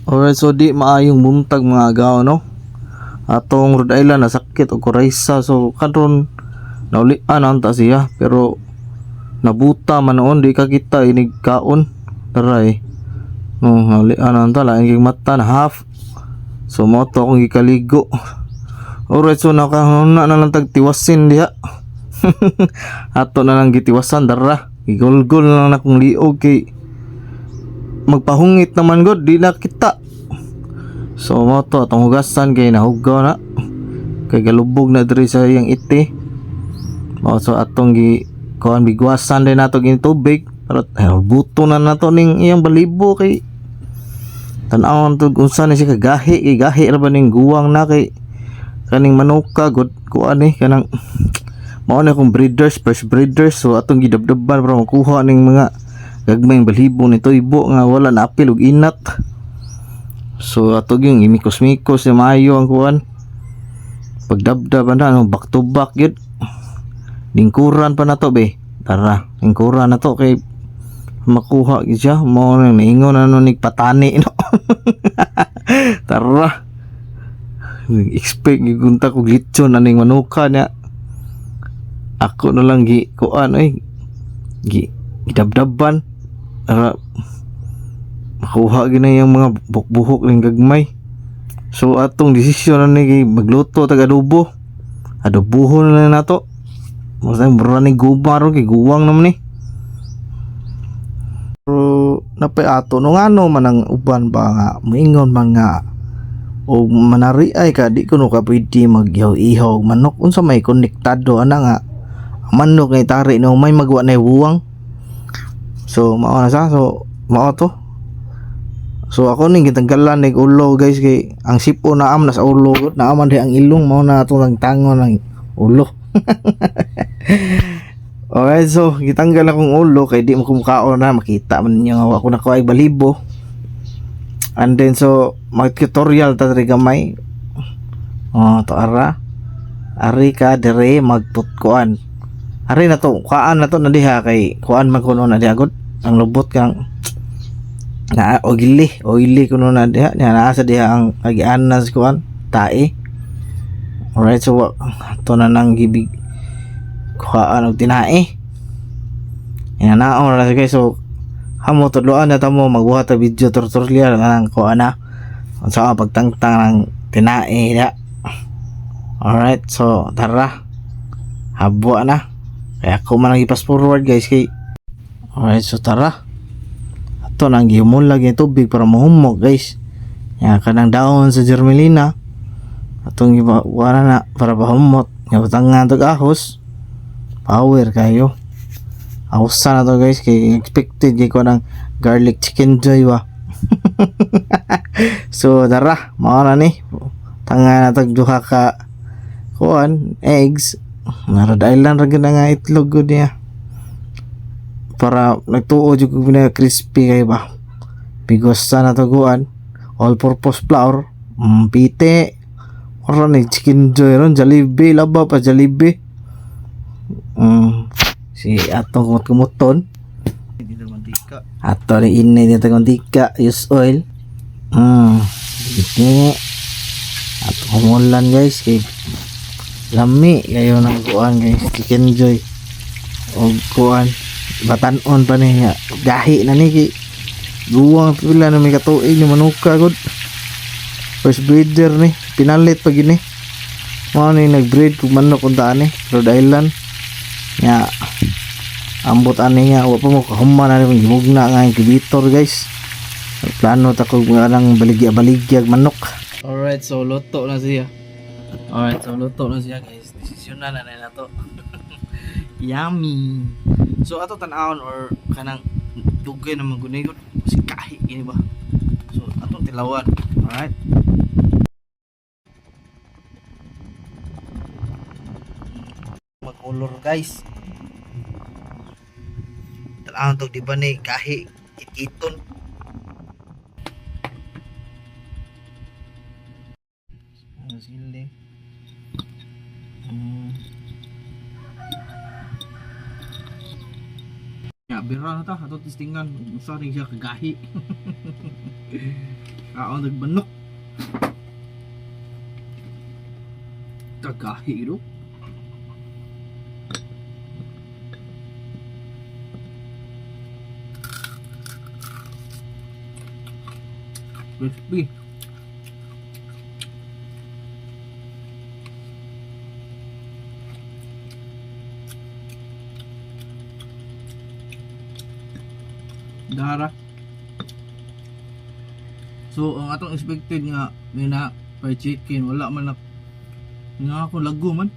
Alright, so di maayong buntag mga agaw, no? Atong Rhode Island nasakit o kuraysa, so karon naulian anta siya, pero nabuta man noon, di ka kita inig kaon. Taray, no, naulian anta lain kay mata na half. So mo to akong gikaligo. Alright, so nakahuna na lang tagtiwasin diha. Ato na lang gitiwasan dara. Igol-gol na lang akong liog kay magpahungit naman god, di na kita. So mo to atong hugasan kay nahugaw na. Kay galubog na diri sa iyang iti. So atong kuan bigwasan din nato gini tubig para buto na nato ning iyang balibo kay tan-awon to unsa ni siya kagahi, kay gahi ra ba ning guwang na kay kaning manuka god kuan ni kanang mao na kung breeders, first breeders, so atong gidabdaban para makuha ning mga gagmayng balibo nito ibo nga wala na apil og inat. So ato yung imikos-mikos na maayo ang kuan pagdabdab na no, back to back yun. Lingkuran pa na to be, tara lingkuran na to kay makuha siya mo nang naingon na no nigpatani no. Tara expect gigunta ko glitson aning manuka niya. Ako na lang gi kuan gidabdaban para makuha gina yung mga buhok ng gagmay. So atong desisyon na ni magluto tag adobo. Adobohon na nato. Masay mura ni gumaro kay guwang naman ni. Pero napay ato no ngano man ang uban ba nga moingon man nga o manari ay ka di ko no ka pwede magyaw-ihaw og manok unsa may konektado ana nga ang manok ngay tari no may magwa na buwang. So mao na sa so mao to. So ako ning gitanggalan ning ulo guys kay ang sipo na am na sa ulo na aman di ang ilong mao na atong tangon ng ulo. Alright, so gitanggal akong ulo kay di mo kumkaon na makita man ninyo nga ako na ko ay balibo. And then so mag-tutorial ta diri gamay. Oh, to ara. Ari ka dire magputkuan. Ari na to, kuan na to na diha kay kuan man kuno na diha gud. Ang lubot kang na oily kuno na diha, naa sa diha ang kagian na sa kuan, tae. Alright, so to na nang gibig kuan og tinae. Yan naon ra guys, so hamo tudloan na tamo magbuhat ta video tutorial nang kuan na. Unsa ang pagtangtang ng tinae diha. Alright, so tara. Habo na. Kaya ako man ang ipas forward guys kay. Alright, so tara. Ato nang gimulag yung tubig para mahumog guys. Yan kanang daon sa germelina. Atong iwala na para mahumot. Yung utangan to ahos. Power kayo. Ahusan na to guys kay expected kay ko ng garlic chicken joy ba. So tara, mao na ni. Tanga na tag duha ka kuan eggs. Rhode Island ra gyud nga itlog gud niya. Para nagtuo jud ko na crispy kay ba. Bigosa na to kuan. All purpose flour, pite. Ora ni chicken joy ron, Jollibee laba pa Jollibee. Si atong kumot-kumuton. Ato ni inay dito mantika, use oil. Ini ato kumulan guys kay lami kayo ng kuan guys, chicken joy. O kuan batanon pa niya gahi na ni kay guwang pila na may katuig ni manuka gud. First breeder ni pinalit pa gini. Mao ni nag-breed kung manok unta ani Rhode Island. Nya ambot ani nga wa pa mo kahuman na yung gimugna nga yung kibitor guys. Plano ta kog nga lang baligya manok. Alright, so luto na siya. Alright, so luto na siya guys. Desisyon na to. Yummy. So ato tan-awon or kanang dugay na magunigot kasi kahi gini ba. So ato tilawan. Alright. Mag-color guys. Tan-awon to di ba ni kahi iton. Sili. Ya bira na ta ato testingan usa ring siya kagahi. Kaon nagbanok. Tagahiro. Crispy. Dara. So ang atong expected nga nina fried chicken wala man na nga ako lago man.